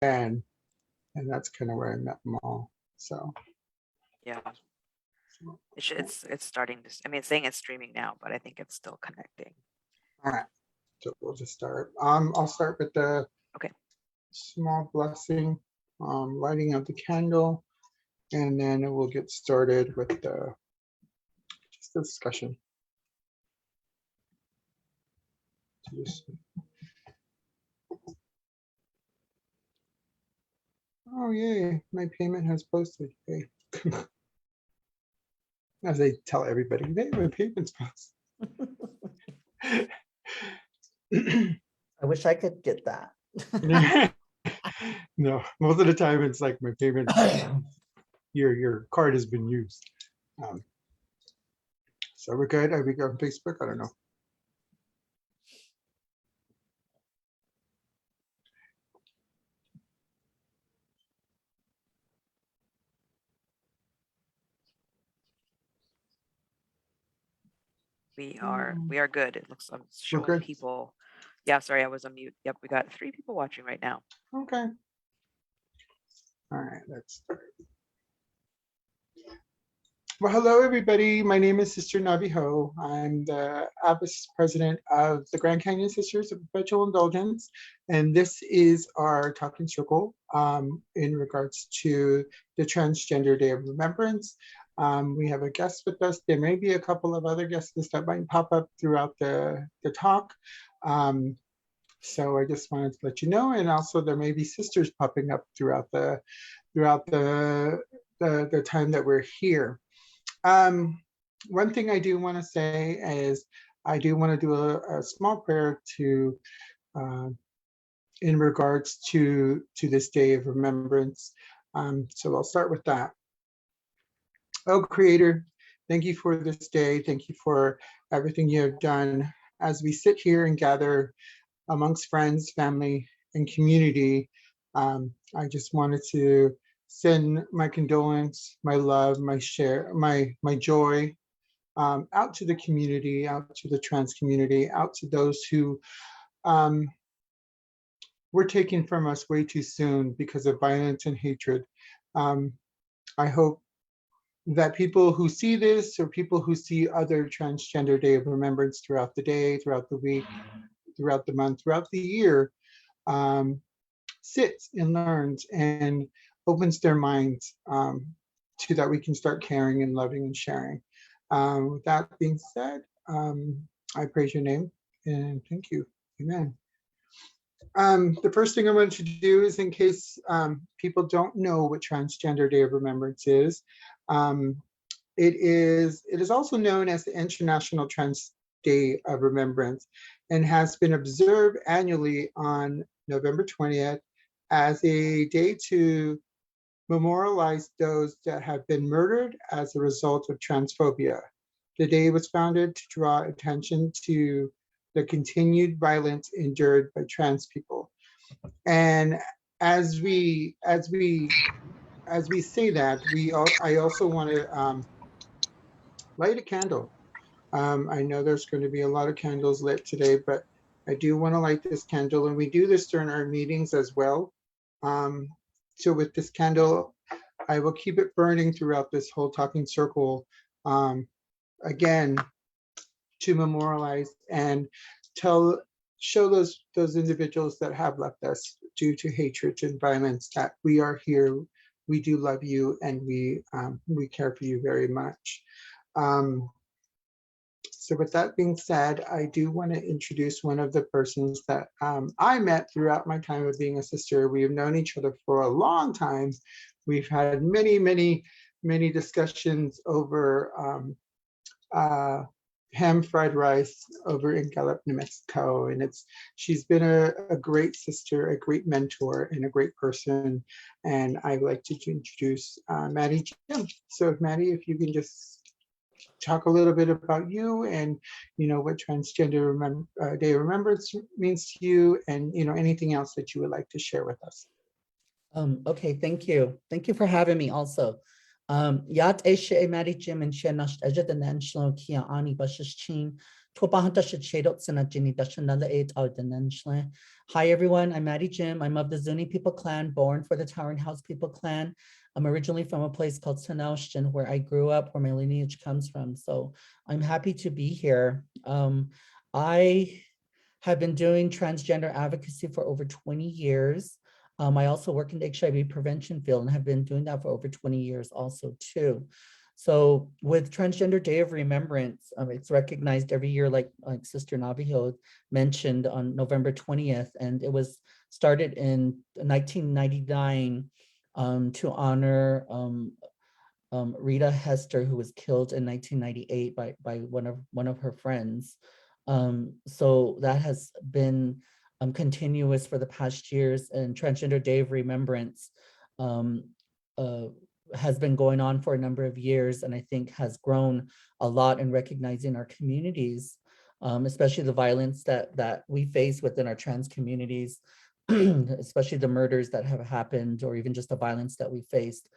and that's kind of where I met them all. So Yeah, it's starting to. I mean, it's saying it's streaming now, but I think it's still connecting. all right, so we'll just start. I'll start with the Okay. small blessing, lighting of the candle, and then we'll get started with the just the discussion. Oh yay, my payment has posted. Hey. As they tell everybody, hey, my payment's posted. I wish I could get that. No, most of the time it's like my payment, your card has been used. So we're good. Are we on Facebook? I don't know. We are good. It looks like it's showing good? people. Yeah, sorry, I was on mute. Yep, we got 3 people watching right now. Okay. All right, let's start. Well, hello, everybody. My name is Sister Navi Ho. I'm the Abbess President of the Grand Canyon Sisters of Perpetual Indulgence, and this is our talking circle in regards to the Transgender Day of Remembrance. We have a guest with us. There may be a couple of other guests that might pop up throughout the talk. So I just wanted to let you know, and also there may be sisters popping up throughout the time that we're here. One thing I do want to say is I do want to do a small prayer to in regards to this day of remembrance. So I'll start with that. Oh, Creator, thank you for this day. Thank you for everything you have done. As we sit here and gather amongst friends, family, and community, I just wanted to send my condolence, my love, my share, my joy out to the community, out to the trans community, out to those who were taken from us way too soon because of violence and hatred. I hope that people who see this or people who see other Transgender Day of Remembrance throughout the day, throughout the week, throughout the month, throughout the year, sits and learns and opens their minds to that we can start caring and loving and sharing. With that being said, I praise your name and thank you. Amen. The first thing I want to do is, in case people don't know what Transgender Day of Remembrance is, it is also known as the International Trans Day of Remembrance and has been observed annually on November 20th as a day to memorialize those that have been murdered as a result of transphobia. The day was founded to draw attention to the continued violence endured by trans people. And as we say that, I also want to light a candle. I know there's going to be a lot of candles lit today, but I do want to light this candle, and we do this during our meetings as well. So with this candle, I will keep it burning throughout this whole talking circle, again, to memorialize and show those individuals that have left us due to hatred and violence that we are here, we do love you, and we care for you very much. So with that being said, I do want to introduce one of the persons that I met throughout my time of being a sister. We have known each other for a long time. We've had many discussions over ham fried rice over in Gallup, New Mexico. And she's been a great sister, a great mentor, and a great person. And I'd like to introduce Mattee Jim. So Mattee, if you can just talk a little bit about you and what Transgender Day of Remembrance means to you, and anything else that you would like to share with us. Okay, thank you for having me also. Yat Mattee Jim and Shenash National Kia Ani Bashishin Hi everyone, I'm Mattee Jim. I'm of the Zuni people clan, born for the Towering House people clan. I'm originally from a place called Sanoshtin, where I grew up, where my lineage comes from. So I'm happy to be here. I have been doing transgender advocacy for over 20 years. I also work in the HIV prevention field and have been doing that for over 20 years also too. So with Transgender Day of Remembrance, it's recognized every year, like Sister Navajo mentioned, on November 20th, and it was started in 1999 to honor Rita Hester, who was killed in 1998 by one of her friends. So that has been continuous for the past years, and Transgender Day of Remembrance has been going on for a number of years, and I think has grown a lot in recognizing our communities, especially the violence that we face within our trans communities, especially the murders that have happened, or even just the violence that we faced.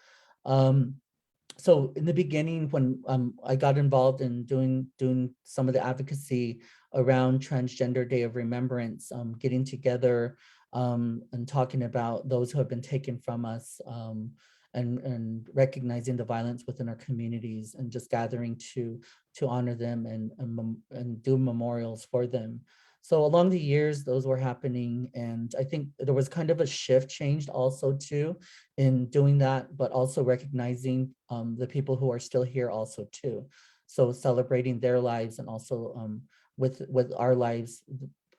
So in the beginning, when I got involved in doing some of the advocacy around Transgender Day of Remembrance, getting together and talking about those who have been taken from us, and recognizing the violence within our communities, and just gathering to honor them and do memorials for them. So along the years, those were happening, and I think there was kind of a shift changed also too in doing that, but also recognizing the people who are still here also too. So celebrating their lives, and also with our lives,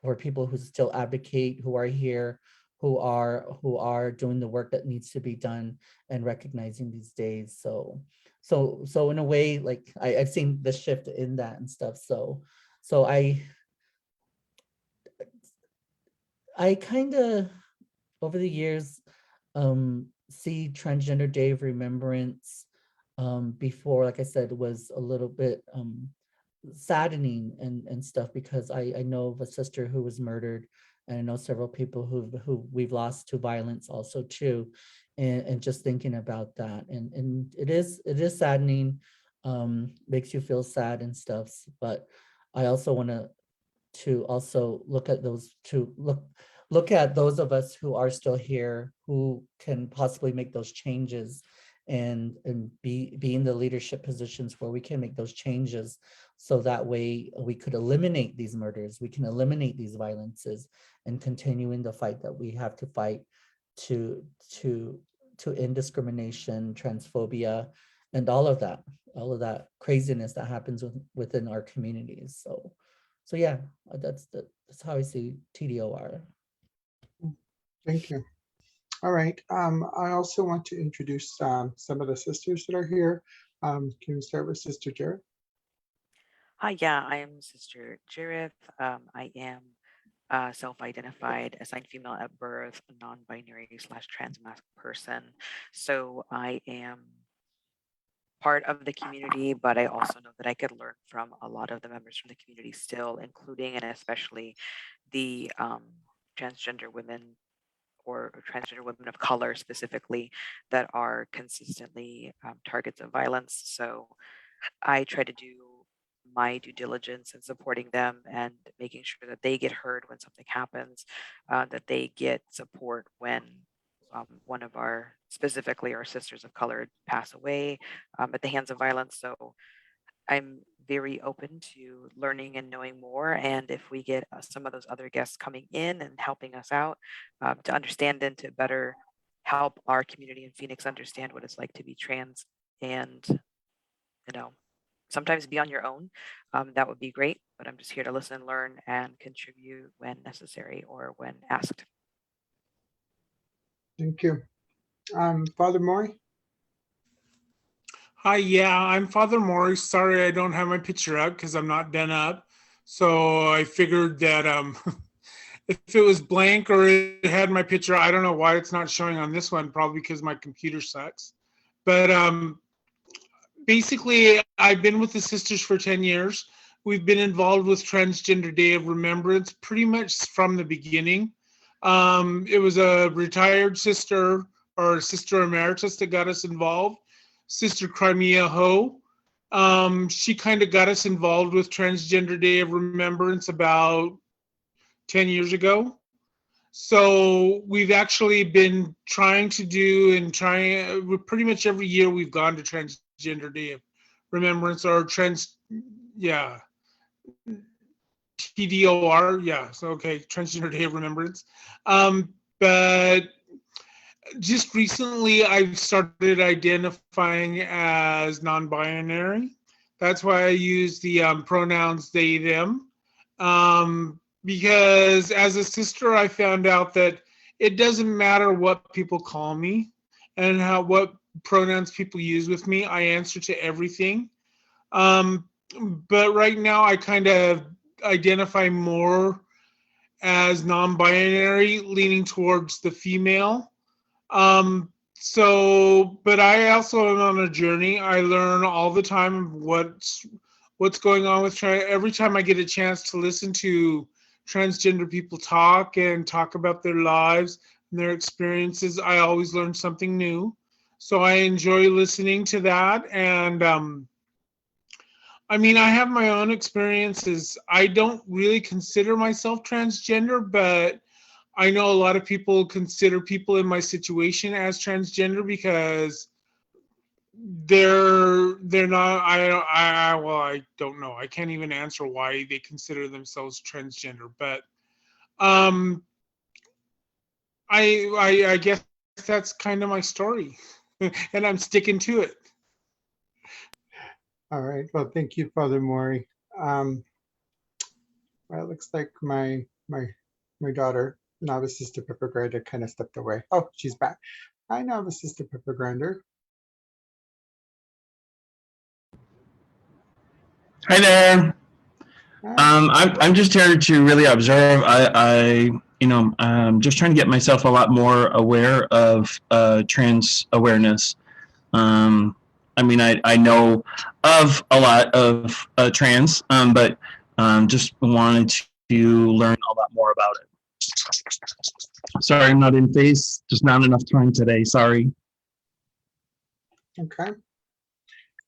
for people who still advocate, who are here, who are doing the work that needs to be done, and recognizing these days. So in a way, like I've seen the shift in that and stuff. So I kind of, over the years, see Transgender Day of Remembrance before, like I said, was a little bit saddening and stuff, because I know of a sister who was murdered, and I know several people who we've lost to violence also too, and just thinking about that, and it is saddening, makes you feel sad and stuff. But I also want to also look at those, look at those of us who are still here, who can possibly make those changes, and be in the leadership positions where we can make those changes, so that way we could eliminate these murders, we can eliminate these violences, and continuing the fight that we have to fight to end discrimination, transphobia, and all of that craziness that happens within our communities. So yeah, that's how I see TDOR. Thank you. All right. I also want to introduce some of the sisters that are here. Can we start with Sister Jared? Hi, yeah, I am Sister Jareth. I am self-identified, assigned female at birth, a non-binary / trans-masc person. So I am part of the community, but I also know that I could learn from a lot of the members from the community still, including and especially the transgender women, or transgender women of color specifically, that are consistently targets of violence. So I try to do my due diligence in supporting them and making sure that they get heard when something happens, that they get support when one of our, specifically our sisters of color, pass away at the hands of violence. So I'm very open to learning and knowing more. And if we get some of those other guests coming in and helping us out to understand and to better help our community in Phoenix understand what it's like to be trans, and, sometimes be on your own, that would be great. But I'm just here to listen, learn, and contribute when necessary or when asked. Thank you. Father Maury? Hi, yeah, I'm Father Morris. Sorry I don't have my picture up because I'm not done up. So I figured that if it was blank or it had my picture, I don't know why it's not showing on this one, probably because my computer sucks. But basically, I've been with the sisters for 10 years. We've been involved with Transgender Day of Remembrance pretty much from the beginning. It was a retired sister, or sister emeritus, that got us involved, Sister Crimea Ho. She kind of got us involved with Transgender Day of Remembrance about 10 years ago. So we've actually been trying to do and trying pretty much every year we've gone to Transgender Day of Remembrance or yeah, TDOR, yeah, so okay, Transgender Day of Remembrance. But just recently I've started identifying as non-binary. That's why I use the pronouns they, them. Because as a sister, I found out that it doesn't matter what people call me and what pronouns people use with me. I answer to everything. But right now I kind of identify more as non-binary, leaning towards the female. But I also am on a journey. I learn all the time what's going on with every time I get a chance to listen to transgender people talk and talk about their lives and their experiences, I always learn something new. So I enjoy listening to that. And I mean, I have my own experiences. I don't really consider myself transgender, but I know a lot of people consider people in my situation as transgender because they're not. Well, I don't know. I can't even answer why they consider themselves transgender, but um, I guess that's kind of my story, and I'm sticking to it. All right. Well, thank you, Father Maury. Well, it looks like my daughter, Novice Sister Pepper Grinder, kind of stepped away. Oh, she's back. Hi, Novice Sister Pepper Grinder. Hi there. I'm just here to really observe. I'm just trying to get myself a lot more aware of trans awareness. I mean, I know of a lot of trans, but just wanted to learn a lot more about it. Sorry, I'm not in phase. Just not enough time today. Sorry. Okay.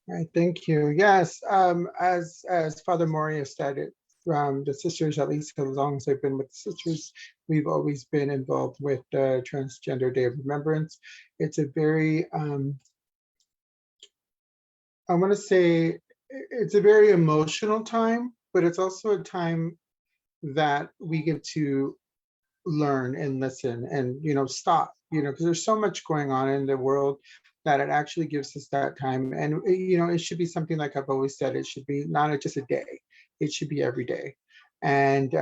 All right, thank you. Yes, as Father Maury has stated, the sisters, at least as long as I've been with the sisters, we've always been involved with Transgender Day of Remembrance. It's a very, I want to say, it's a very emotional time, but it's also a time that we get to learn and listen and, stop, because there's so much going on in the world that it actually gives us that time. And, it should be something like I've always said, it should be not just a day, it should be every day. And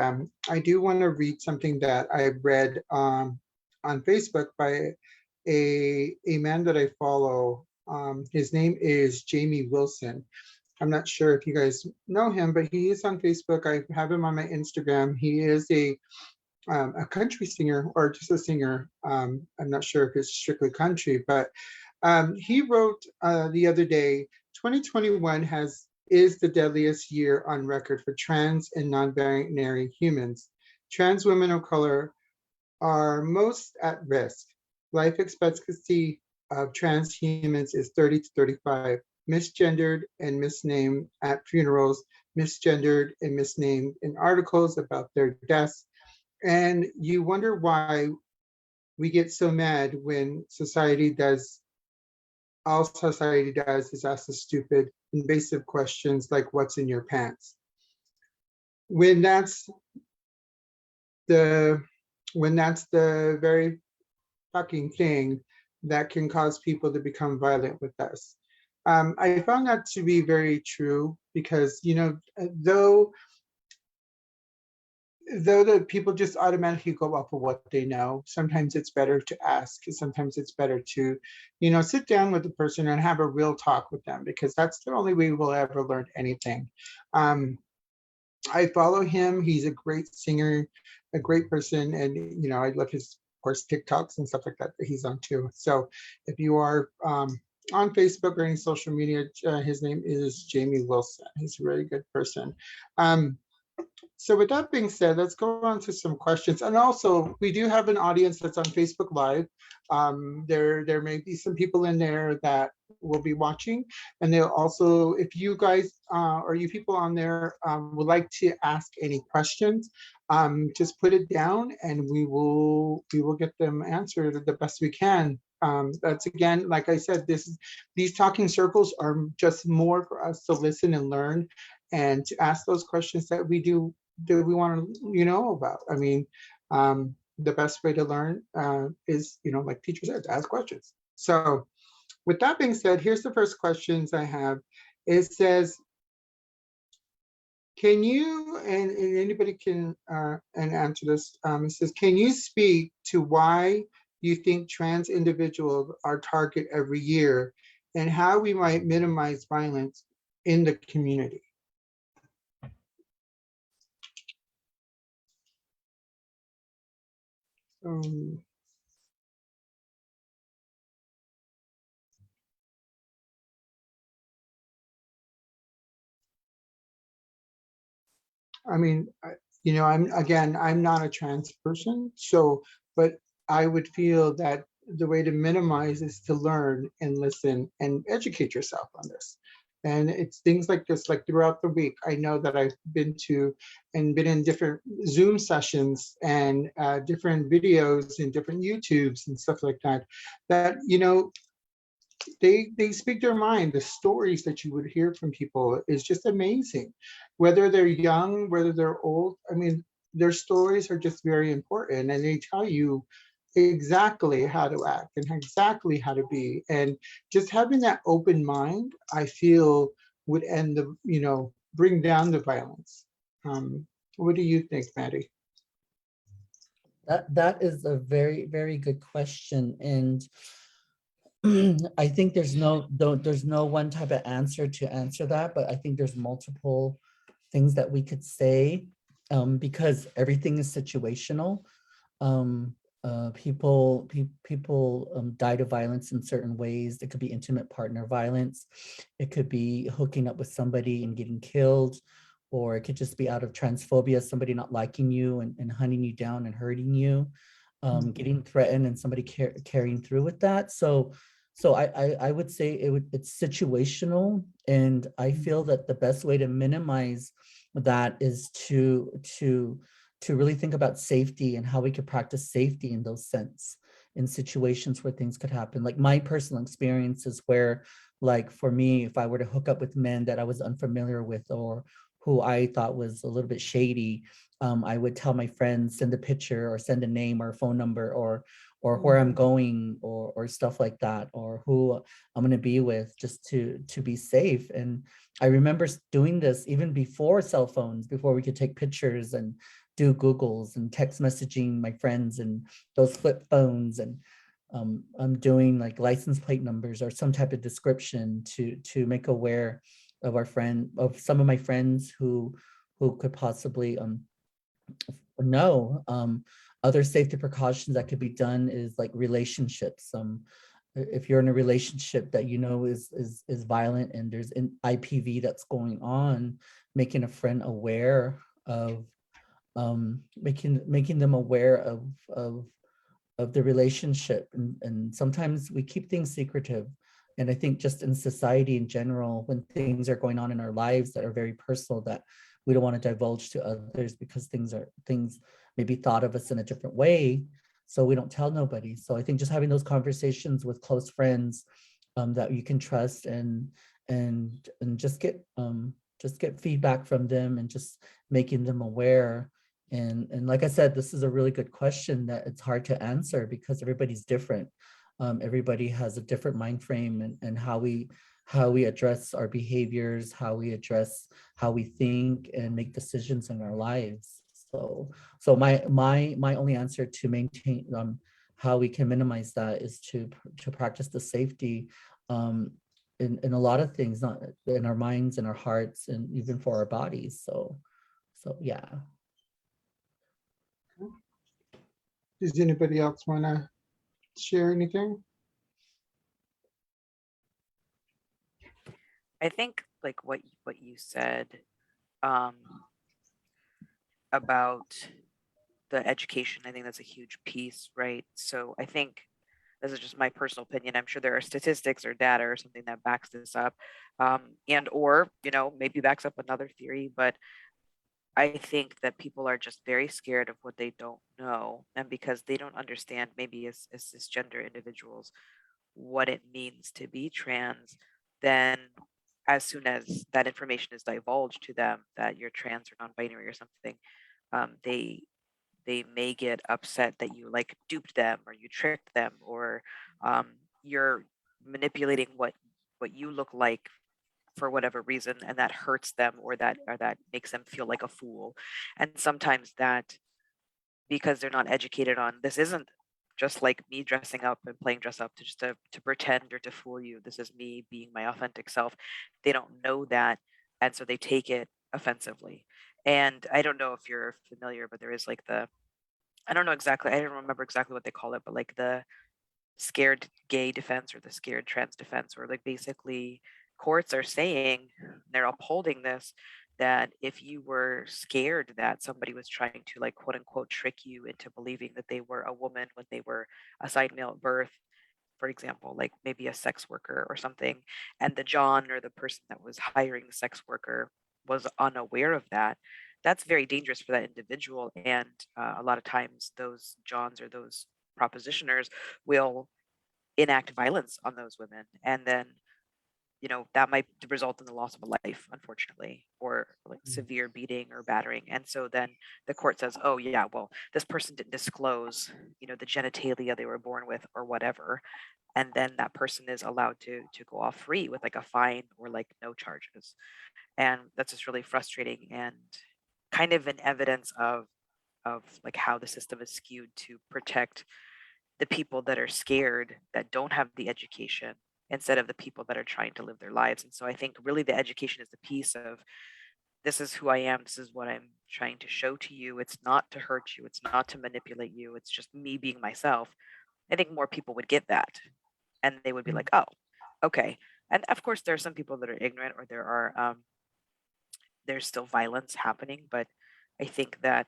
I do want to read something that I read on Facebook by a man that I follow. His name is Jamie Wilson. I'm not sure if you guys know him, but he is on Facebook. I have him on my Instagram. He is a country singer or just a singer. I'm not sure if it's strictly country, but he wrote the other day, 2021 is the deadliest year on record for trans and non-binary humans. Trans women of color are most at risk. Life expectancy of trans humans is 30 to 35, misgendered and misnamed at funerals, misgendered and misnamed in articles about their deaths. And you wonder why we get so mad when all society does is ask the stupid, invasive questions like what's in your pants. When that's the very fucking thing that can cause people to become violent with us. I found that to be very true because, though the people just automatically go off of what they know, sometimes it's better to ask. Sometimes it's better to, sit down with the person and have a real talk with them, because that's the only way we'll ever learn anything. I follow him. He's a great singer, a great person. And, I love his, of course, TikToks and stuff like that he's on too. So if you are on Facebook or any social media, his name is Jamie Wilson. He's a really good person. So with that being said, let's go on to some questions. And also, we do have an audience that's on Facebook Live. There may be some people in there that will be watching. And they'll also, if you guys or you people on there would like to ask any questions, just put it down and we will get them answered the best we can. That's again, like I said, these talking circles are just more for us to listen and learn and to ask those questions that we want to about. I mean, the best way to learn is, like teacher said, to ask questions. So with that being said, here's the first questions I have. It says, can you, and anybody can and answer this, it says, can you speak to why you think trans individuals are targeted every year and how we might minimize violence in the community? I mean, I'm not a trans person, so, but I would feel that the way to minimize is to learn and listen and educate yourself on this. And it's things like this, like throughout the week, I know that I've been in different Zoom sessions and different videos and different YouTubes and stuff like that, that, they speak their mind. The stories that you would hear from people is just amazing, whether they're young, whether they're old. I mean, their stories are just very important, and they tell you exactly how to act and exactly how to be. And just having that open mind, I feel, would end bring down the violence. What do you think, Maddie? That is a very, very good question. And I think there's no one type of answer to answer that, but I think there's multiple things that we could say, because everything is situational. People die to violence in certain ways. It could be intimate partner violence. It could be hooking up with somebody and getting killed, or it could just be out of transphobia, somebody not liking you and hunting you down and hurting you, getting threatened and somebody carrying through with that. So I would say it's situational, and I feel that the best way to minimize that is to really think about safety and how we could practice safety in those sense, in situations where things could happen. Like my personal experience is where, like for me, if I were to hook up with men that I was unfamiliar with or who I thought was a little bit shady, I would tell my friends, send a picture or send a name or a phone number or where I'm going or stuff like that, or who I'm going to be with, just to be safe. And I remember doing this even before cell phones, before we could take pictures and do Googles and text messaging my friends and those flip phones. And I'm doing like license plate numbers or some type of description to make aware of some of my friends who could possibly know. Other safety precautions that could be done is like relationships. If you're in a relationship that is violent and there's an IPV that's going on, making a friend aware of, making them aware of the relationship. And sometimes we keep things secretive. And I think just in society in general, when things are going on in our lives that are very personal, that we don't want to divulge to others because things maybe thought of us in a different way, so we don't tell nobody. So I think just having those conversations with close friends that you can trust and just get feedback from them and just making them aware. And like I said, this is a really good question that it's hard to answer because everybody's different. Everybody has a different mind frame and how we address our behaviors, how we think and make decisions in our lives. So my only answer to maintain how we can minimize that is to practice the safety in a lot of things, not in our minds and our hearts and even for our bodies. So yeah. Does anybody else want to share anything? I think like what you said, um, about the education. I think that's a huge piece, right? So I think this is just my personal opinion. I'm sure there are statistics or data or something that backs this up, and or maybe backs up another theory. But I think that people are just very scared of what they don't know, and because they don't understand, maybe as cisgender individuals, what it means to be trans, then as soon as that information is divulged to them that you're trans or non-binary or something, they may get upset that you like duped them or you tricked them, or you're manipulating what you look like for whatever reason, and that hurts them, or that makes them feel like a fool. And sometimes that, because they're not educated on, this isn't just like me dressing up and playing dress up to just to pretend or to fool you. This is me being my authentic self. They don't know that, and so they take it offensively. And I don't know if you're familiar, but there is like I don't know exactly, I don't remember exactly what they call it, but like the scared gay defense or the scared trans defense, or like basically courts are saying, they're upholding this, that if you were scared that somebody was trying to like quote unquote trick you into believing that they were a woman when they were assigned male at birth, for example, like maybe a sex worker or something, and the John or the person that was hiring the sex worker was unaware of that, that's very dangerous for that individual. And a lot of times those Johns or those propositioners will enact violence on those women, and then that might result in the loss of a life, unfortunately, or like severe beating or battering. And so then the court says, oh yeah, well, this person didn't disclose the genitalia they were born with or whatever, and then that person is allowed to go off free with like a fine or like no charges. And that's just really frustrating, and kind of an evidence of like how the system is skewed to protect the people that are scared, that don't have the education, instead of the people that are trying to live their lives. And so I think really the education is the piece of, this is who I am, this is what I'm trying to show to you. It's not to hurt you, it's not to manipulate you, it's just me being myself. I think more people would get that, and they would be like, oh, okay. And of course there are some people that are ignorant, or there's still violence happening, but I think that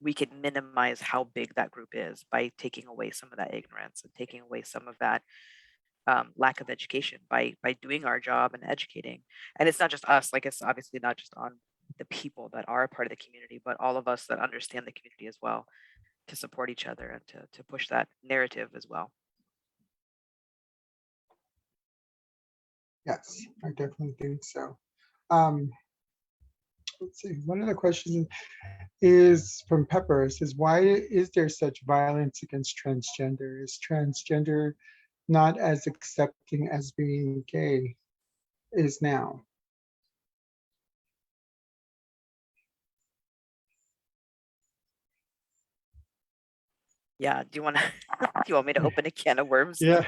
we could minimize how big that group is by taking away some of that ignorance and taking away some of that lack of education by doing our job and educating. And it's not just us, like it's obviously not just on the people that are a part of the community, but all of us that understand the community as well, to support each other and to push that narrative as well. Yes, I definitely think so. Um, let's see, one of the questions is from Pepper. It says, why is there such violence against transgender? Is transgender not as accepting as being gay is now? Yeah, do you want to do you want me to open a can of worms? Yeah.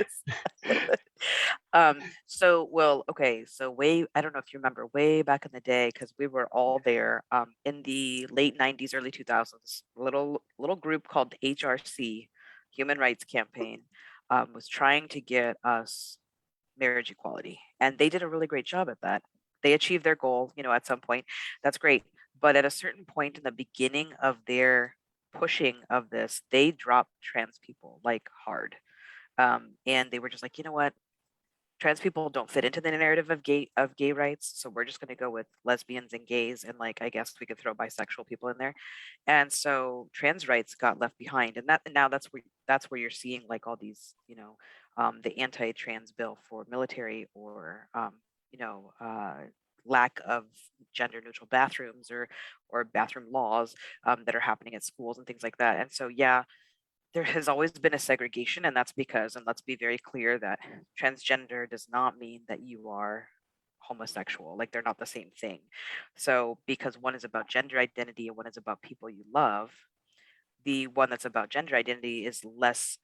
A little bit. So well, okay, so I don't know if you remember way back in the day, because we were all there in the late 90s, early 2000s, little group called HRC, Human Rights Campaign, was trying to get us marriage equality, and they did a really great job at that. They achieved their goal, at some point. That's great. But at a certain point in the beginning of their pushing of this, they dropped trans people like hard. And they were just like, you know what? Trans people don't fit into the narrative of gay rights, so we're just going to go with lesbians and gays, and like I guess we could throw bisexual people in there. And so trans rights got left behind, and now that's where you're seeing like all these, the anti-trans bill for military, or you know uh, lack of gender neutral bathrooms, or bathroom laws that are happening at schools and things like that. And so yeah, there has always been a segregation, and that's because, and let's be very clear, that transgender does not mean that you are homosexual. Like they're not the same thing. So because one is about gender identity and one is about people you love, the one that's about gender identity is less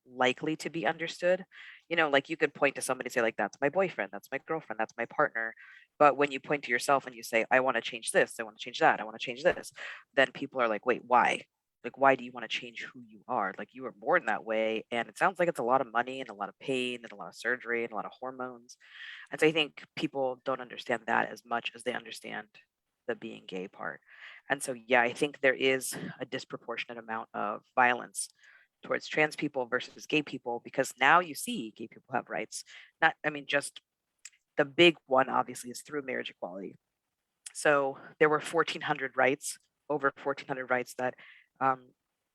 likely to be understood. Like you could point to somebody and say, like, that's my boyfriend, that's my girlfriend, that's my partner. But when you point to yourself and you say, I want to change this, I want to change that, I want to change this, then people are like, wait, why? Like, why do you want to change who you are? Like, you were born that way. And it sounds like it's a lot of money and a lot of pain and a lot of surgery and a lot of hormones. And so I think people don't understand that as much as they understand the being gay part. And so, yeah, I think there is a disproportionate amount of violence towards trans people versus gay people, because now you see gay people have rights. Not, I mean, just the big one obviously is through marriage equality. So there were 1,400 rights, over 1,400 rights that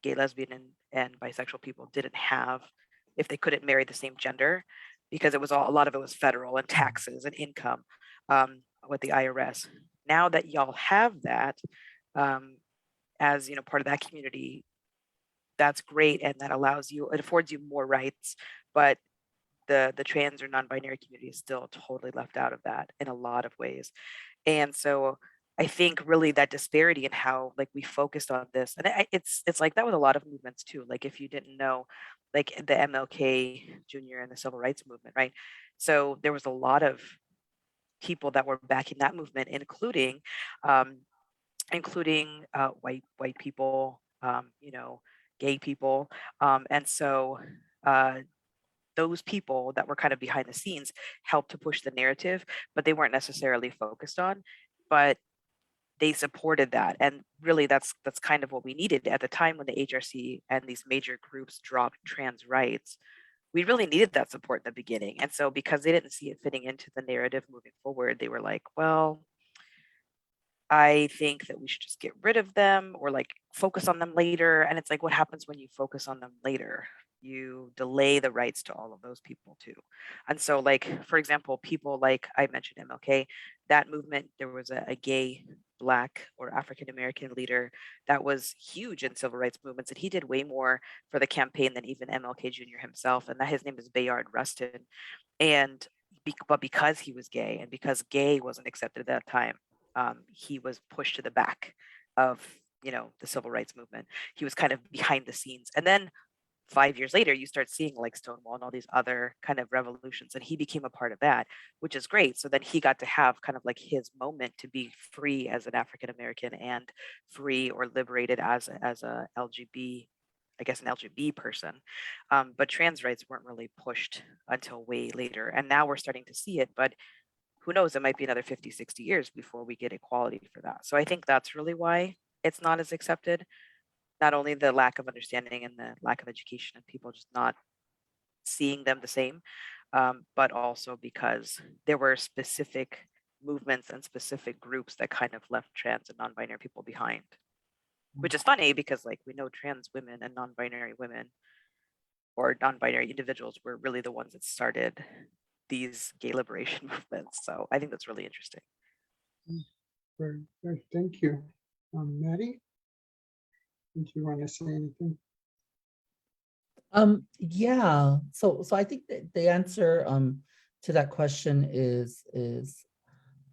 gay, lesbian, and bisexual people didn't have if they couldn't marry the same gender, because it was all, a lot of it was federal and taxes and income with the IRS. Now that y'all have that, as you know, part of that community, that's great, and that allows you, it affords you more rights, but the trans or non-binary community is still totally left out of that in a lot of ways. And so I think really that disparity in how like we focused on this, and it's like that with a lot of movements too. Like if you didn't know, like the MLK Jr. and the civil rights movement, right? So there was a lot of people that were backing that movement, including um, white people, you know, gay people, and so those people that were kind of behind the scenes helped to push the narrative, but they weren't necessarily focused on. But they supported that, and really that's kind of what we needed at the time when the HRC and these major groups dropped trans rights. We really needed that support in the beginning, and so because they didn't see it fitting into the narrative moving forward, they were like, well, I think that we should just get rid of them or like focus on them later. And it's like, what happens when you focus on them later? You delay the rights to all of those people too. And so, like, for example, people like I mentioned MLK, that movement, there was a gay Black or African American leader that was huge in civil rights movements. And he did way more for the campaign than even MLK Jr. himself. And that his name is Bayard Rustin. And but because he was gay and because gay wasn't accepted at that time, he was pushed to the back of, you know, the civil rights movement. He was kind of behind the scenes. And then 5 years later, you start seeing like Stonewall and all these other kind of revolutions, and he became a part of that, which is great. So then he got to have kind of like his moment to be free as an African American and free or liberated as a LGB, I guess an LGB person. But trans rights weren't really pushed until way later. And now we're starting to see it, but who knows, it might be another 50, 60 years before we get equality for that. So I think that's really why it's not as accepted. Not only the lack of understanding and the lack of education and people just not seeing them the same, but also because there were specific movements and specific groups that kind of left trans and non-binary people behind. Which is funny because like we know trans women and non-binary women or non-binary individuals were really the ones that started these gay liberation movements. So I think that's really interesting. Very good. Thank you. Maddie, did you want to say anything? Yeah, so I think that the answer to that question is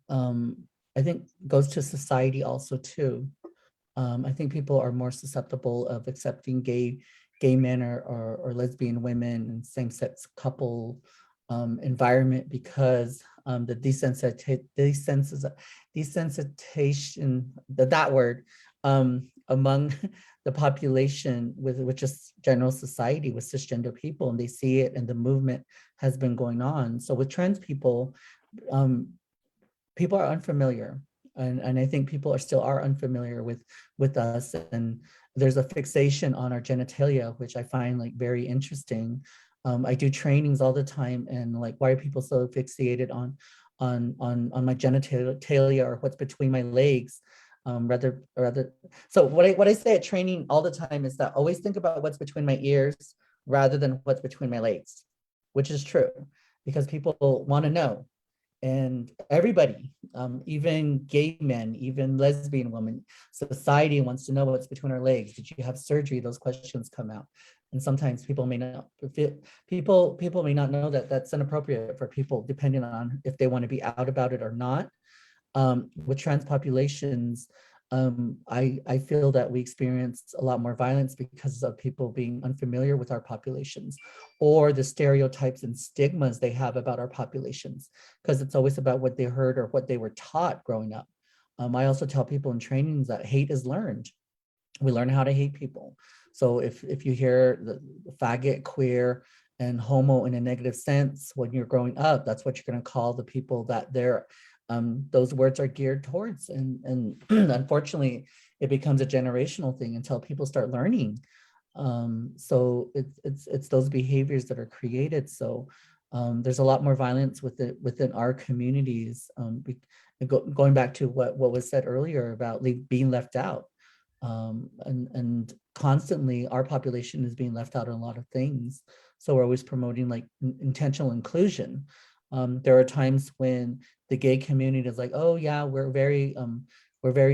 I think goes to society also too. I think people are more susceptible of accepting gay men or lesbian women and same-sex couple environment because the desensitization, that word, among the population which is general society with cisgender people, and they see it and the movement has been going on. So with trans people, people are unfamiliar. And I think people are unfamiliar with us, and there's a fixation on our genitalia, which I find like very interesting. I do trainings all the time, and like, why are people so fixated on my genitalia or what's between my legs? Rather, so what I say at training all the time is that always think about what's between my ears rather than what's between my legs, which is true because people want to know. And everybody, even gay men, even lesbian women, society wants to know what's between our legs. Did you have surgery? Those questions come out. And sometimes people may not may not know that that's inappropriate for people, depending on if they want to be out about it or not. With trans populations, I feel that we experience a lot more violence because of people being unfamiliar with our populations or the stereotypes and stigmas they have about our populations, because it's always about what they heard or what they were taught growing up. I also tell people in trainings that hate is learned. We learn how to hate people. So if you hear the faggot, queer, and homo in a negative sense when you're growing up, that's what you're going to call the people that they're those words are geared towards. And unfortunately, it becomes a generational thing until people start learning. So it's those behaviors that are created. So there's a lot more violence within our communities. Going back to what was said earlier about being left out. And constantly our population is being left out on a lot of things. So we're always promoting like intentional inclusion. There are times when the gay community is like, oh yeah, we're very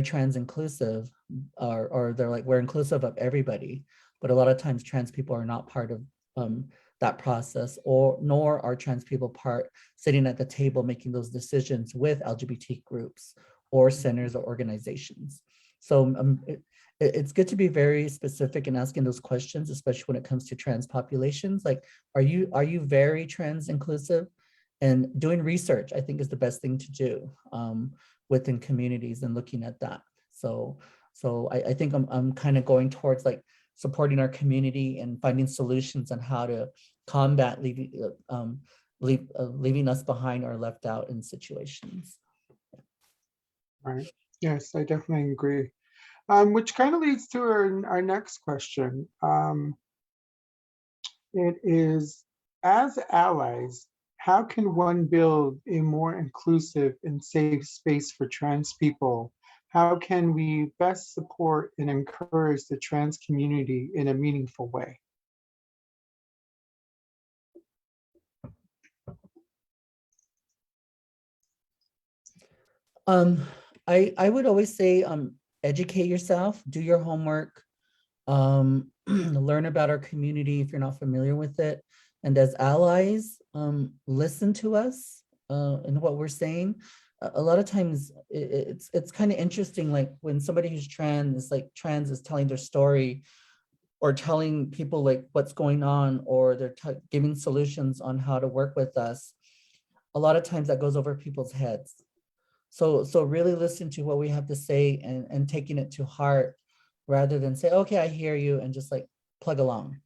trans inclusive, or they're like, we're inclusive of everybody. But a lot of times trans people are not part of that process, or nor are trans people part sitting at the table making those decisions with LGBT groups or centers or organizations. So it's good to be very specific in asking those questions, especially when it comes to trans populations. Like, are you very trans inclusive? And doing research, I think, is the best thing to do within communities and looking at that. So I think I'm kind of going towards like supporting our community and finding solutions on how to combat leaving us behind or left out in situations. Right. Yes, I definitely agree. Which kind of leads to our next question. It is, as allies, how can one build a more inclusive and safe space for trans people? How can we best support and encourage the trans community in a meaningful way? I would always say educate yourself, do your homework, learn about our community if you're not familiar with it. And as allies, listen to us and what we're saying. A lot of times it's kind of interesting, like when somebody who's trans is telling their story or telling people like what's going on, or they're giving solutions on how to work with us. A lot of times that goes over people's heads. So really listen to what we have to say and taking it to heart, rather than say, okay, I hear you, and just like plug along.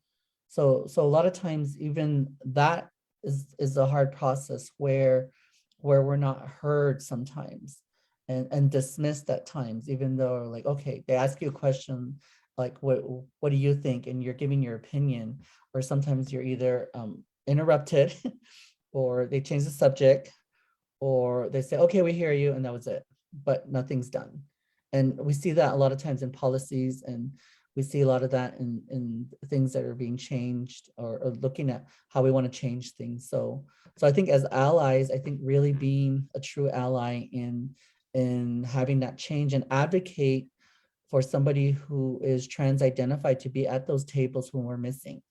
So a lot of times even that is a hard process where we're not heard sometimes and dismissed at times, even though like, okay, they ask you a question like, what do you think? And you're giving your opinion, or sometimes you're either interrupted or they change the subject, or they say, okay, we hear you, and that was it, but nothing's done. And we see that a lot of times in policies, and we see a lot of that in things that are being changed, or looking at how we want to change things. So I think as allies, I think really being a true ally in having that change and advocate for somebody who is trans identified to be at those tables when we're missing.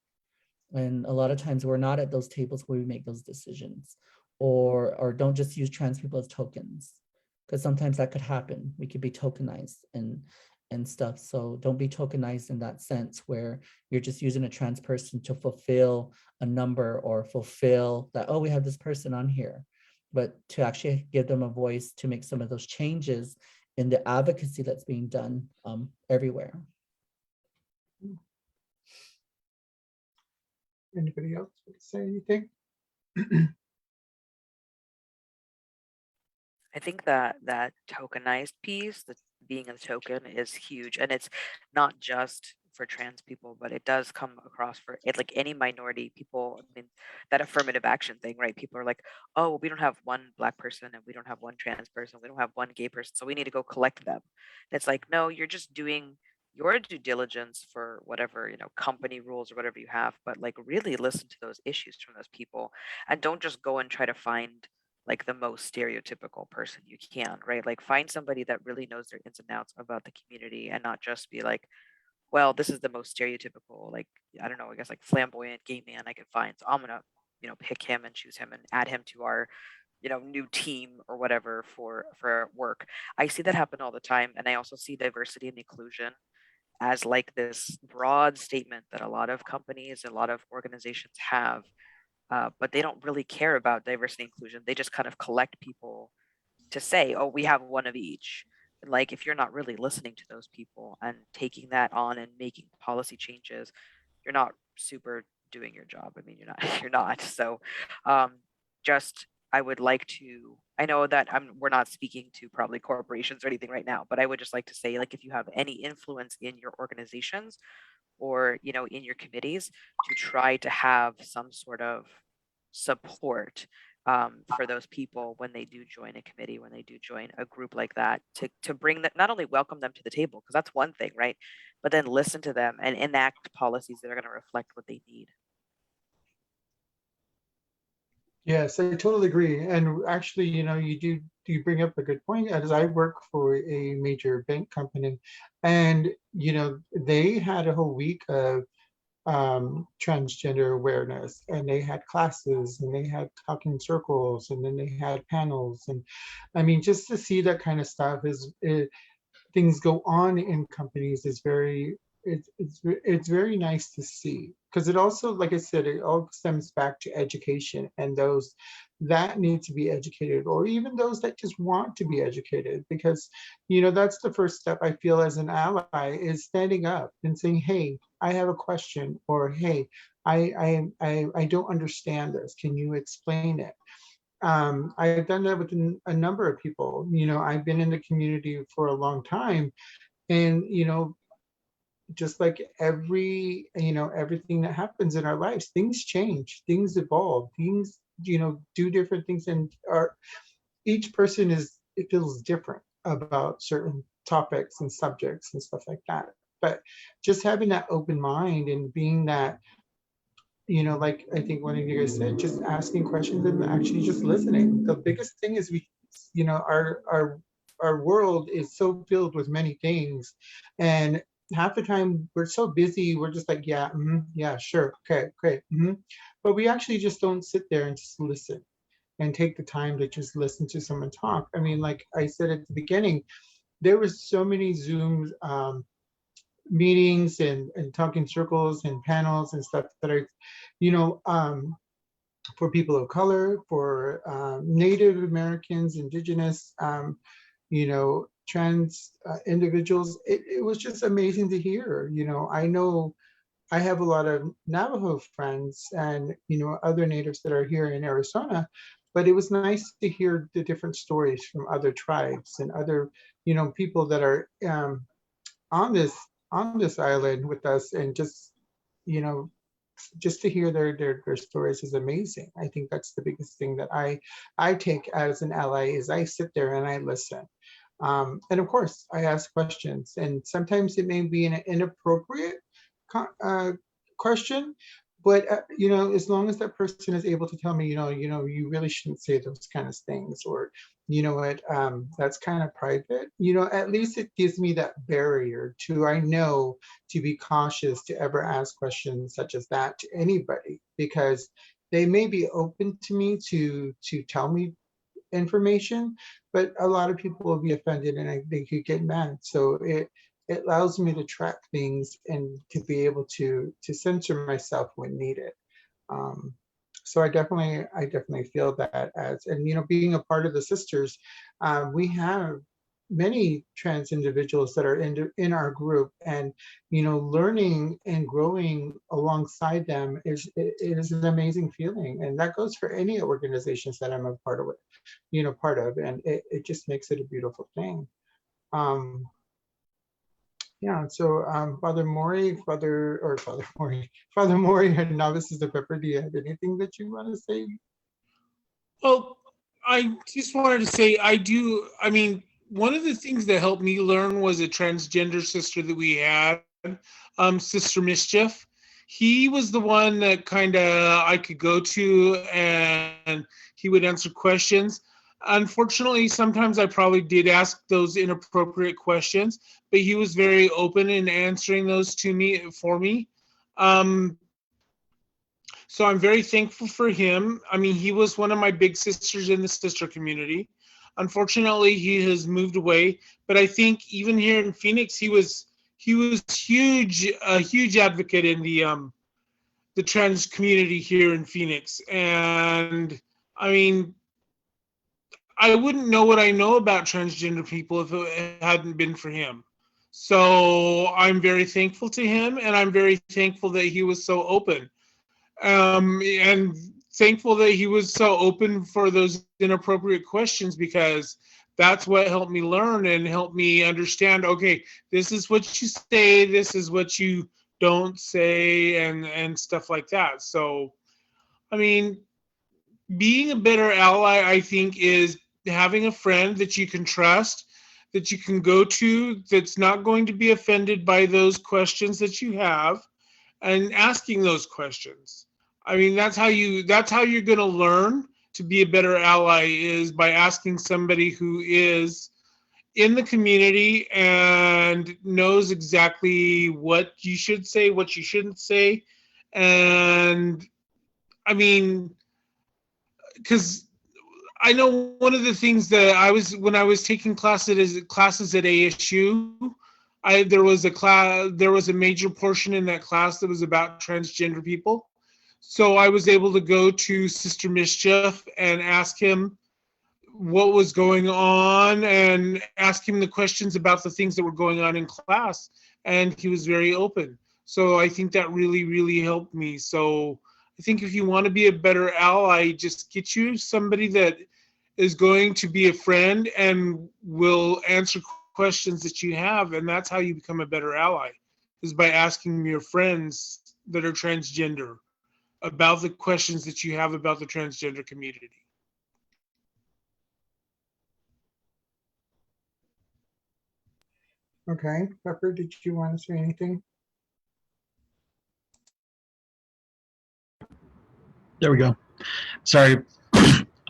And a lot of times we're not at those tables where we make those decisions, or don't just use trans people as tokens, because sometimes that could happen. We could be tokenized and stuff. So don't be tokenized in that sense where you're just using a trans person to fulfill a number, or fulfill that, oh, we have this person on here, but to actually give them a voice to make some of those changes in the advocacy that's being done everywhere. Anybody else want to say anything? I think that that tokenized piece, the being a token, is huge, and it's not just for trans people, but it does come across for it, like any minority people. I mean, that affirmative action thing, right? People are like, "Oh, we don't have one black person, and we don't have one trans person, we don't have one gay person, so we need to go collect them." And it's like, no, you're just doing your due diligence for whatever, company rules or whatever you have, but like really listen to those issues from those people, and don't just go and try to find like the most stereotypical person you can, right? Like find somebody that really knows their ins and outs about the community, and not just be like, well, this is the most stereotypical, like, I don't know, I guess like flamboyant gay man I can find. So I'm gonna, pick him and choose him and add him to our, new team or whatever for work. I see that happen all the time. And I also see diversity and inclusion as like this broad statement that a lot of companies, a lot of organizations have, but they don't really care about diversity and inclusion. They just kind of collect people to say, oh, we have one of each. And like, if you're not really listening to those people and taking that on and making policy changes, you're not super doing your job. I mean, you're not, you're not. So just I would like to, I know that we're not speaking to probably corporations or anything right now, but I would just like to say, like, if you have any influence in your organizations or, in your committees, to try to have some sort of support for those people when they do join a committee, when they do join a group like that, to bring that, not only welcome them to the table, because that's one thing, right? But then listen to them and enact policies that are going to reflect what they need. Yes, I totally agree. And actually, you bring up a good point. As I work for a major bank company, and they had a whole week of transgender awareness, and they had classes, and they had talking circles, and then they had panels, and I mean, just to see that kind of stuff things go on in companies is it's very nice to see, because it also, like I said, it all stems back to education, and those that need to be educated, or even those that just want to be educated, because that's the first step, I feel, as an ally, is standing up and saying, hey, I have a question, or hey, I don't understand this, can you explain it? I've done that with a number of people. I've been in the community for a long time, and just like everything that happens in our lives, things change, things evolve, things do different things, and each person it feels different about certain topics and subjects and stuff like that. But just having that open mind and being that, like I think one of you guys said, just asking questions and actually just listening. The biggest thing is our world is so filled with many things, and half the time we're so busy, we're just like, yeah, yeah, sure, okay, great, but we actually just don't sit there and just listen and take the time to just listen to someone talk. I mean, like I said at the beginning, there was so many Zoom meetings and talking circles and panels and stuff that are, for people of color, for Native Americans, Indigenous, trans individuals. It was just amazing to hear. I know I have a lot of Navajo friends and other natives that are here in Arizona, but it was nice to hear the different stories from other tribes and other people that are on this island with us, and just you know just to hear their stories is amazing. I think that's the biggest thing that I take as an ally, is I sit there and I listen. And of course, I ask questions, and sometimes it may be an inappropriate question, but as long as that person is able to tell me, you really shouldn't say those kind of things, or what, that's kind of private. At least it gives me that barrier I know to be cautious to ever ask questions such as that to anybody, because they may be open to me to tell me information, but a lot of people will be offended and they could get mad. So it allows me to track things and to be able to censor myself when needed. So I definitely feel that as, and being a part of the sisters, we have many trans individuals that are in our group, and learning and growing alongside them it is an amazing feeling, and that goes for any organizations that I'm a part of and it just makes it a beautiful thing. Yeah, so Father Maury and Novices of Pepper, do you have anything that you want to say? Well, I just wanted to say I mean, one of the things that helped me learn was a transgender sister that we had, Sister Mischief. He was the one that kind of I could go to, and he would answer questions. Unfortunately, sometimes I probably did ask those inappropriate questions, but he was very open in answering those for me. So I'm very thankful for him. I mean, he was one of my big sisters in the sister community. Unfortunately, he has moved away, but I think even here in Phoenix, he was a huge advocate in the trans community here in Phoenix. And I mean, I wouldn't know what I know about transgender people if it hadn't been for him. So I'm very thankful to him, and I'm very thankful that he was so open. And thankful that he was so open for those inappropriate questions, because that's what helped me learn and helped me understand, okay, this is what you say, this is what you don't say, and stuff like that. So, I mean, being a better ally, I think, is having a friend that you can trust, that you can go to, that's not going to be offended by those questions that you have, and asking those questions. I mean, that's how you're going to learn to be a better ally, is by asking somebody who is in the community and knows exactly what you should say, what you shouldn't say. And I mean, because I know one of the things that when I was taking classes at ASU, there was a major portion in that class that was about transgender people. So I was able to go to Sister Mischief and ask him what was going on, and ask him the questions about the things that were going on in class, and he was very open. So I think that really, really helped me. So I think if you want to be a better ally, just get you somebody that is going to be a friend and will answer questions that you have, and that's how you become a better ally, is by asking your friends that are transgender about the questions that you have about the transgender community. Okay, Pepper, did you want to say anything? There we go. Sorry.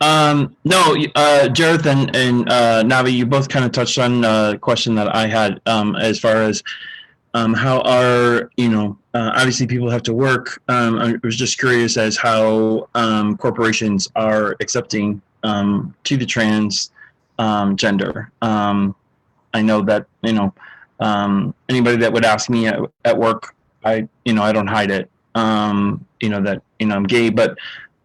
No, Jareth and Navi, you both kind of touched on a question that I had, as far as how are, obviously people have to work. I was just curious as how corporations are accepting to the trans gender. I know that, anybody that would ask me at work, I don't hide it, that, I'm gay, but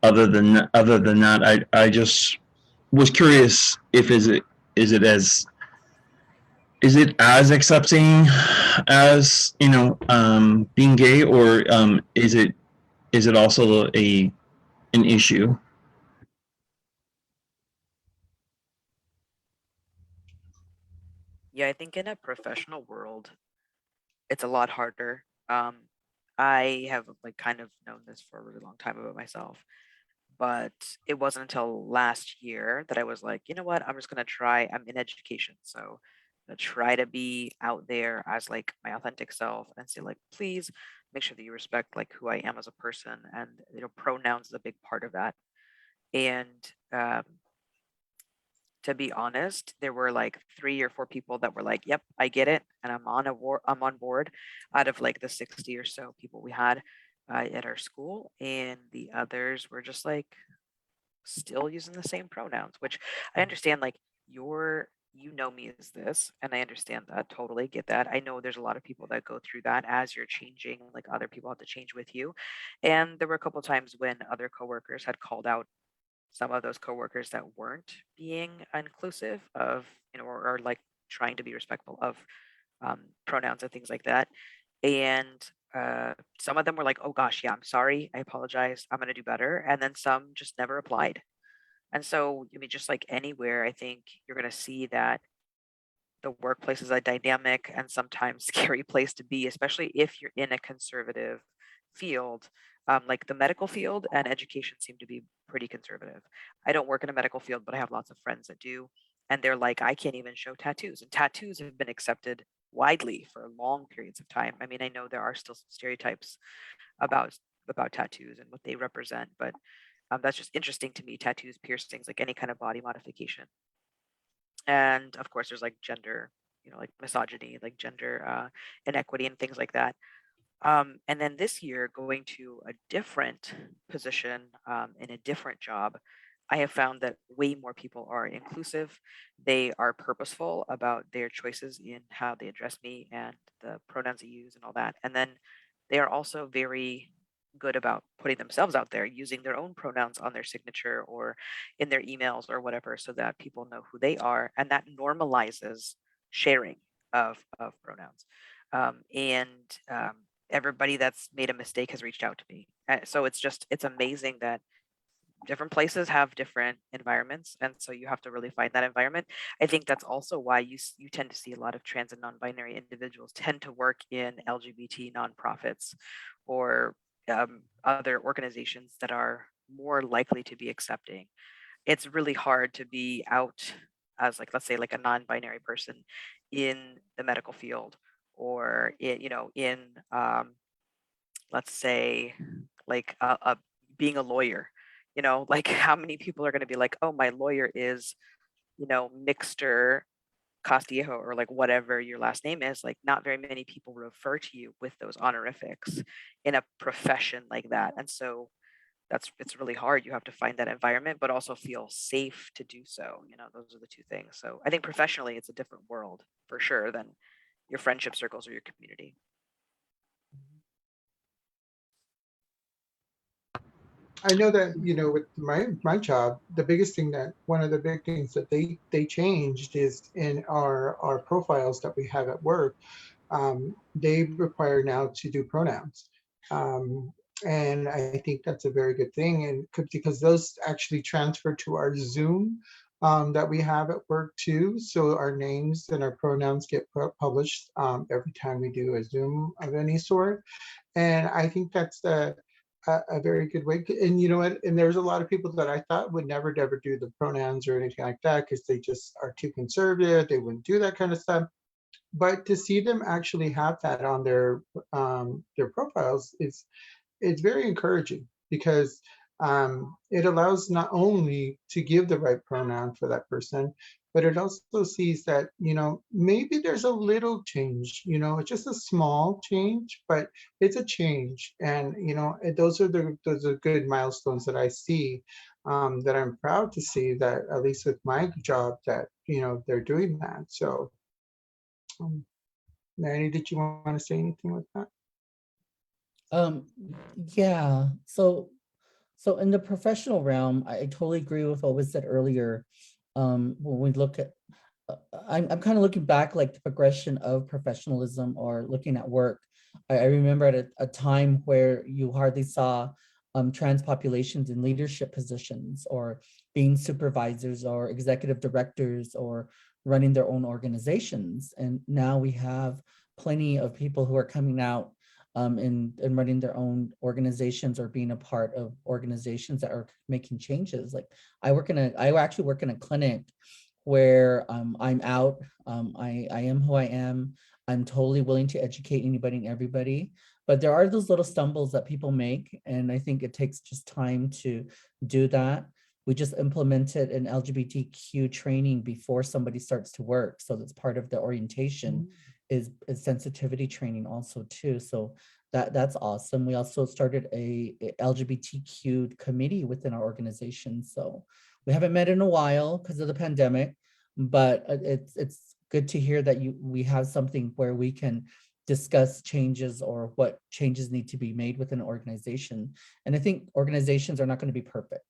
other than that, I just was curious if is it as accepting as being gay, or is it also an issue? Yeah, I think in a professional world, it's a lot harder. I have like kind of known this for a really long time about myself, but it wasn't until last year that I was like, you know what, I'm just gonna try. I'm in education, so I'm gonna try to be out there as like my authentic self and say like, please make sure that you respect like who I am as a person, and pronouns is a big part of that. And to be honest, there were like 3 or 4 people that were like, "Yep, I get it, and I'm on board," out of like the 60 or so people we had at our school, and the others were just like still using the same pronouns, which I understand. Like you know me as this, and I understand that, totally get that. I know there's a lot of people that go through that as you're changing. Like other people have to change with you, and there were a couple times when other coworkers had called out some of those coworkers that weren't being inclusive of, or like trying to be respectful of pronouns and things like that. And some of them were like, "Oh gosh, yeah, I'm sorry, I apologize, I'm gonna do better," and then some just never applied. And so, I mean, just like anywhere, I think you're gonna see that the workplace is a dynamic and sometimes scary place to be, especially if you're in a conservative field. Like the medical field and education seem to be pretty conservative. I don't work in a medical field, but I have lots of friends that do. And they're like, I can't even show tattoos. And tattoos have been accepted widely for long periods of time. I mean, I know there are still some stereotypes about tattoos and what they represent, but that's just interesting to me. Tattoos, piercings, like any kind of body modification. And of course there's like gender, like misogyny, like gender inequity and things like that. And then this year, going to a different position in a different job, I have found that way more people are inclusive. They are purposeful about their choices in how they address me and the pronouns they use and all that. And then they are also very good about putting themselves out there, using their own pronouns on their signature or in their emails or whatever, so that people know who they are. And that normalizes sharing of pronouns. And everybody that's made a mistake has reached out to me. So it's amazing that different places have different environments, and so you have to really find that environment. I think that's also why you tend to see a lot of trans and non-binary individuals tend to work in LGBT nonprofits or other organizations that are more likely to be accepting. It's really hard to be out as, like, let's say, like a non-binary person in the medical field, or in let's say, like being a lawyer. Like, how many people are going to be like, oh, my lawyer is Mixter Castillo, or like whatever your last name is. Like, not very many people refer to you with those honorifics in a profession like that. And so it's really hard. You have to find that environment, but also feel safe to do so. Those are the two things. So I think professionally, it's a different world for sure than your friendship circles or your community. I know that, with my job, the biggest thing that one of the big things that they changed is in our profiles that we have at work. They require now to do pronouns. And I think that's a very good thing, and because those actually transfer to our Zoom that we have at work too. So our names and our pronouns get published every time we do a Zoom of any sort. And I think that's a very good way. And you know what? And there's a lot of people that I thought would never do the pronouns or anything like that because they just are too conservative. They wouldn't do that kind of stuff. But to see them actually have that on their profiles is it's very encouraging, because it allows not only to give the right pronoun for that person, but it also sees that, maybe there's a little change, it's just a small change, but it's a change. And, those are good milestones that I see, that I'm proud to see, that at least with my job, that, they're doing that. So, Maddie, did you want to say anything with that? Yeah, so in the professional realm, I totally agree with what was said earlier. When we look at, I'm kind of looking back, like the progression of professionalism or looking at work. I remember at a time where you hardly saw trans populations in leadership positions, or being supervisors or executive directors, or running their own organizations. And now we have plenty of people who are coming out and running their own organizations, or being a part of organizations that are making changes. Like I actually work in a clinic where I'm out. I am who I am. I'm totally willing to educate anybody and everybody. But there are those little stumbles that people make. And I think it takes just time to do that. We just implemented an LGBTQ training before somebody starts to work. So that's part of the orientation. Is sensitivity training also too. So that's awesome. We also started a LGBTQ committee within our organization. So we haven't met in a while because of the pandemic, but it's good to hear that we have something where we can discuss changes, or what changes need to be made within an organization. And I think organizations are not going to be perfect.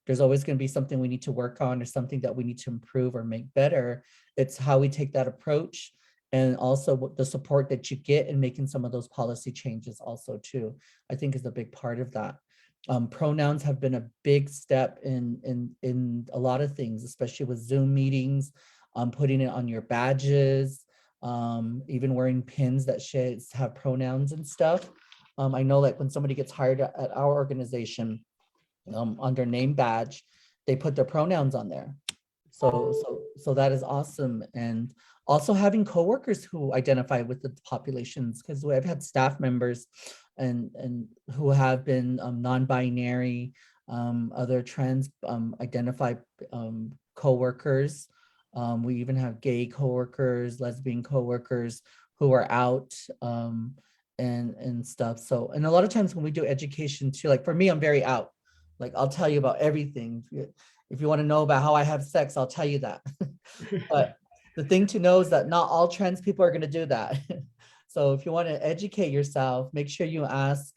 There's always going to be something we need to work on, or something that we need to improve or make better. It's how we take that approach, and also the support that you get in making some of those policy changes also too, I think is a big part of that. Pronouns have been a big step in a lot of things, especially with Zoom meetings, putting it on your badges, even wearing pins that have pronouns and stuff. I know, like when somebody gets hired at our organization, on their name badge, they put their pronouns on there. So that is awesome. And also having coworkers who identify with the populations, because I've had staff members and who have been non-binary, other trans identified coworkers. We even have gay coworkers, lesbian coworkers who are out and stuff. So, and a lot of times when we do education too, like for me, I'm very out. Like I'll tell you about everything. If you want to know about how I have sex, I'll tell you that. But the thing to know is that not all trans people are going to do that. So if you want to educate yourself, make sure you ask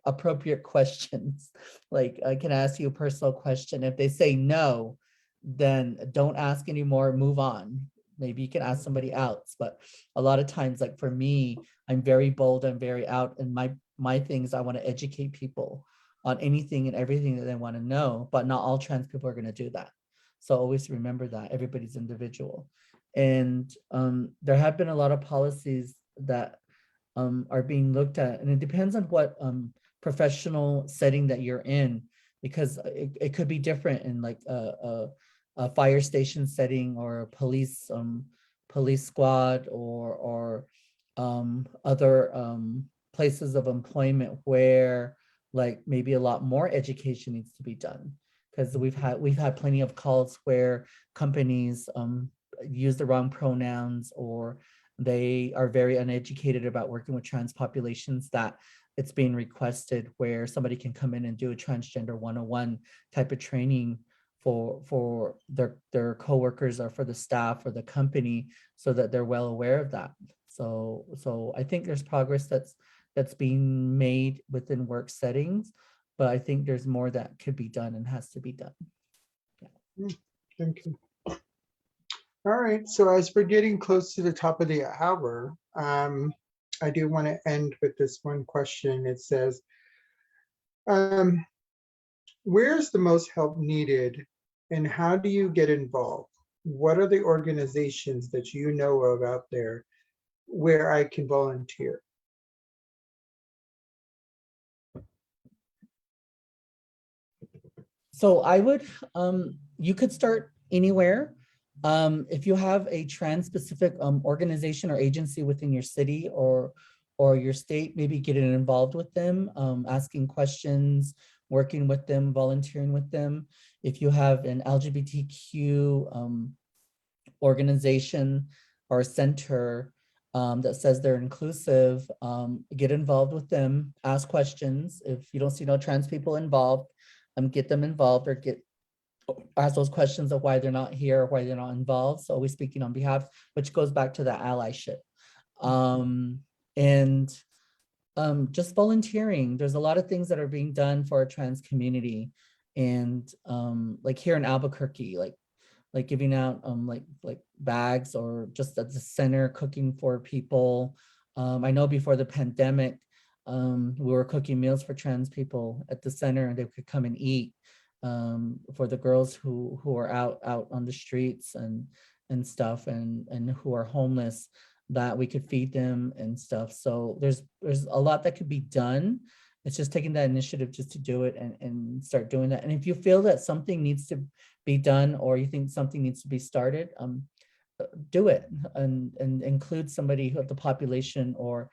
appropriate questions. Like I can ask you a personal question. If they say no, then don't ask anymore, move on. Maybe you can ask somebody else. But a lot of times, like for me, I'm very bold, I'm very out. And my things, I want to educate people on anything and everything that they want to know, but not all trans people are going to do that. So always remember that everybody's individual. And there have been a lot of policies that are being looked at, and it depends on what professional setting that you're in, because it could be different in like a fire station setting or a police squad or other places of employment where like maybe a lot more education needs to be done, because we've had plenty of calls where companies use the wrong pronouns, or they are very uneducated about working with trans populations, that it's being requested where somebody can come in and do a transgender 101 type of training for their coworkers or for the staff or the company, so that they're well aware of that. So I think there's progress that's being made within work settings, but I think there's more that could be done and has to be done. Thank you. All right, so as we're getting close to the top of the hour, I do want to end with this one question. It says, where's the most help needed and how do you get involved? What are the organizations that you know of out there where I can volunteer? So I would, you could start anywhere. If you have a trans specific organization or agency within your city or your state, maybe getting involved with them, asking questions, working with them, volunteering with them. If you have an LGBTQ organization or center that says they're inclusive, get involved with them, ask questions. If you don't see no trans people involved, get them involved, or ask those questions of why they're not here or why they're not involved. So always speaking on behalf, which goes back to the allyship. And just volunteering. There's a lot of things that are being done for our trans community. And like here in Albuquerque, like giving out like bags, or just at the center cooking for people. I know before the pandemic, we were cooking meals for trans people at the center, and they could come and eat, for the girls who are out on the streets and stuff, and who are homeless, that we could feed them and stuff. So there's a lot that could be done. It's just taking that initiative just to do it and start doing that. And if you feel that something needs to be done, or you think something needs to be started, do it and include somebody of the population, or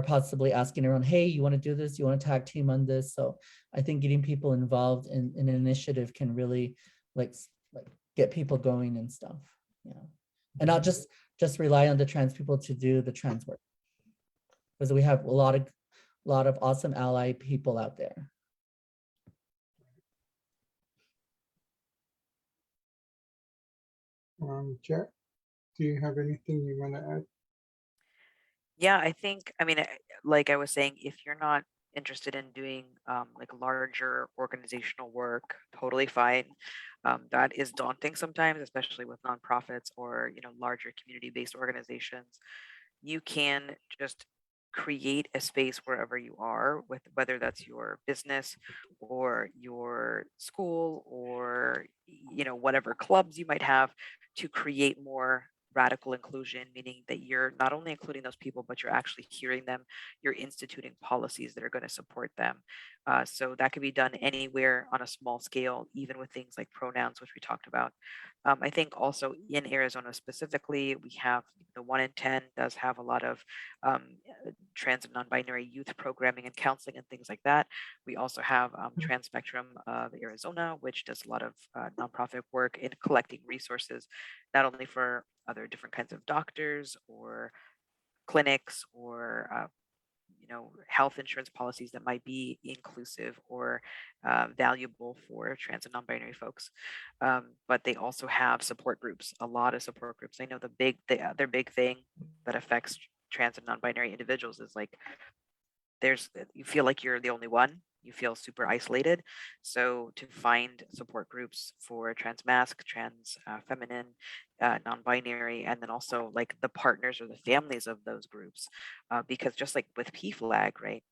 possibly asking around, hey, you want to do this? You want to tag team on this? So I think getting people involved in an initiative can really like get people going and stuff. Yeah. And not just rely on the trans people to do the trans work, because we have a lot of awesome ally people out there. Jet, do you have anything you want to add? Yeah, I think, I mean, like I was saying, if you're not interested in doing like larger organizational work, totally fine. That is daunting sometimes, especially with nonprofits or, larger community-based organizations. You can just create a space wherever you are, with whether that's your business or your school or whatever clubs you might have, to create more radical inclusion, meaning that you're not only including those people, but you're actually hearing them, you're instituting policies that are going to support them. So that could be done anywhere on a small scale, even with things like pronouns, which we talked about. I think also in Arizona specifically, we have the 1 in 10 does have a lot of trans and non-binary youth programming and counseling and things like that. We also have Trans Spectrum of Arizona, which does a lot of nonprofit work in collecting resources, not only for other different kinds of doctors or clinics or health insurance policies that might be inclusive or valuable for trans and non-binary folks, but they also have support groups, a lot of support groups. I know the other big thing that affects trans and non-binary individuals is like you feel like you're the only one. You feel super isolated. So to find support groups for trans masc, trans feminine, non-binary, and then also like the partners or the families of those groups, because just like with PFLAG, right?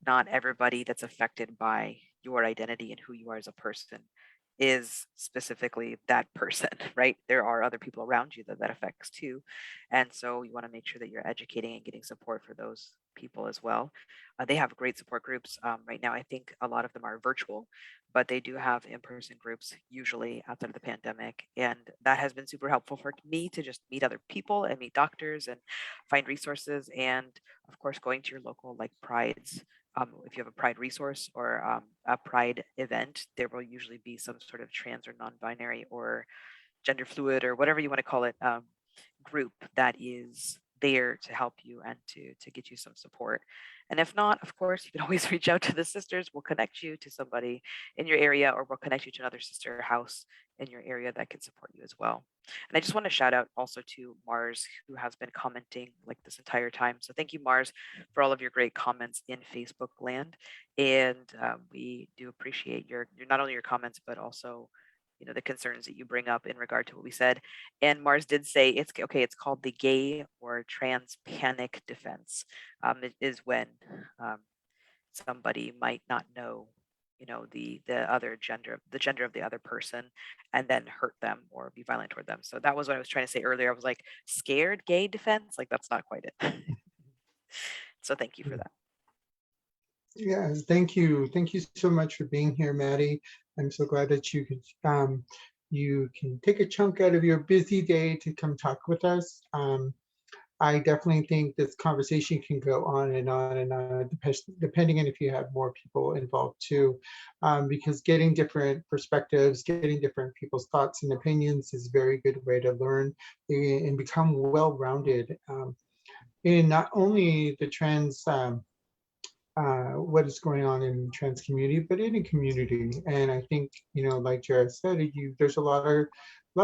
Not everybody that's affected by your identity and who you are as a person is specifically that person, right? There are other people around you that affects too. And so you want to make sure that you're educating and getting support for those people as well. They have great support groups. Right now, I think a lot of them are virtual, but they do have in-person groups usually outside of the pandemic. And that has been super helpful for me to just meet other people and meet doctors and find resources. And of course, going to your local like prides. If you have a Pride resource or a Pride event, there will usually be some sort of trans or non-binary or gender fluid or whatever you want to call it group that is there to help you and to get you some support. And if not, of course, you can always reach out to the sisters. We'll connect you to somebody in your area, or we'll connect you to another sister house in your area that can support you as well. And I just want to shout out also to Mars, who has been commenting like this entire time. So thank you, Mars, for all of your great comments in Facebook land. And we do appreciate your not only your comments, but also the concerns that you bring up in regard to what we said. And Mars did say it's okay. It's called the gay or trans panic defense. It is when somebody might not know, the gender of the other person, and then hurt them or be violent toward them. So that was what I was trying to say earlier. I was like, scared gay defense, like that's not quite it. So thank you for that. Yeah, thank you. Thank you so much for being here, Maddie. I'm so glad that you can take a chunk out of your busy day to come talk with us. I definitely think this conversation can go on and on and on, depending on if you have more people involved too, because getting different perspectives, getting different people's thoughts and opinions is a very good way to learn and become well-rounded in not only the trans what is going on in the trans community, but any community. And I think, like Jared said, there's a lot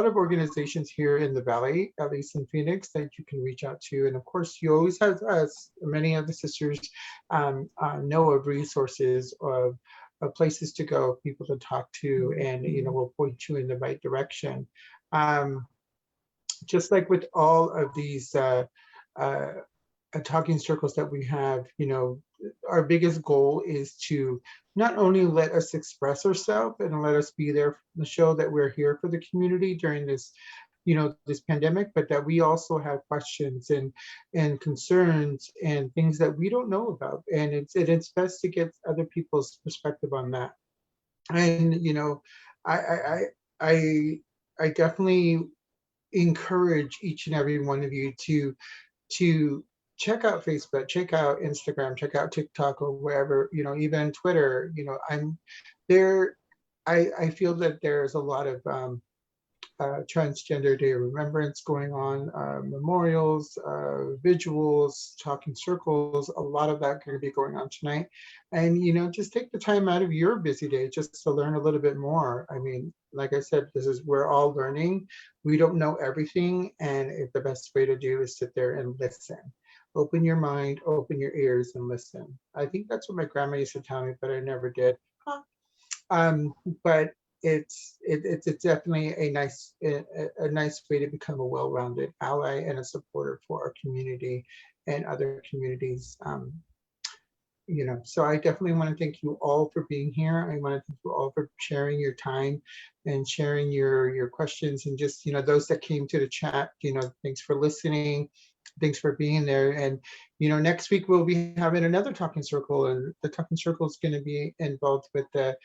of organizations here in the Valley, at least in Phoenix, that you can reach out to. And of course, you always have us, many of the sisters know of resources, of places to go, people to talk to, and we'll point you in the right direction. Just like with all of these talking circles that we have, our biggest goal is to not only let us express ourselves and let us be there to show that we're here for the community during this, this pandemic, but that we also have questions and concerns and things that we don't know about. And it's best to get other people's perspective on that. And, I definitely encourage each and every one of you to check out Facebook, check out Instagram, check out TikTok, or wherever, even Twitter. I'm there. I feel that there's a lot of Transgender Day of Remembrance going on, memorials, visuals, talking circles, a lot of that going to be going on tonight. And, just take the time out of your busy day just to learn a little bit more. I mean, like I said, we're all learning. We don't know everything. And the best way to do is sit there and listen. Open your mind, open your ears, and listen. I think that's what my grandma used to tell me, but I never did. But it's definitely a nice way to become a well-rounded ally and a supporter for our community and other communities. So I definitely want to thank you all for being here. I want to thank you all for sharing your time and sharing your questions, and just those that came to the chat. Thanks for listening. Thanks for being there. And next week we'll be having another talking circle, and the talking circle is going to be involved with the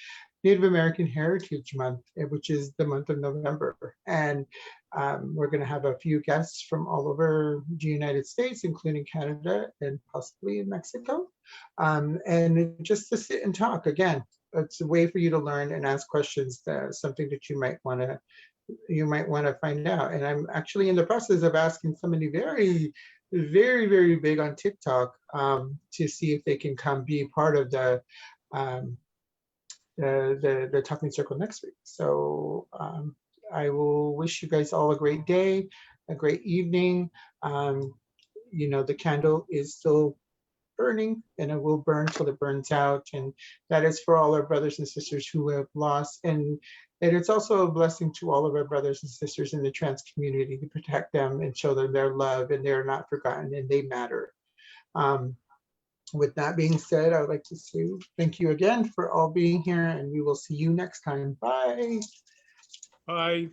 Native American Heritage Month, which is the month of November. And we're going to have a few guests from all over the United States, including Canada and possibly in Mexico. And just to sit and talk. Again, it's a way for you to learn and ask questions, something that you might want to find out. And I'm actually in the process of asking somebody very, very, very big on TikTok to see if they can come be part of the talking circle next week. So I will wish you guys all a great day, a great evening. The candle is still burning, and it will burn till it burns out. And that is for all our brothers and sisters who have lost. And it's also a blessing to all of our brothers and sisters in the trans community to protect them and show them their love, and they're not forgotten and they matter. With that being said, I would like to say thank you again for all being here, and we will see you next time. Bye. Bye.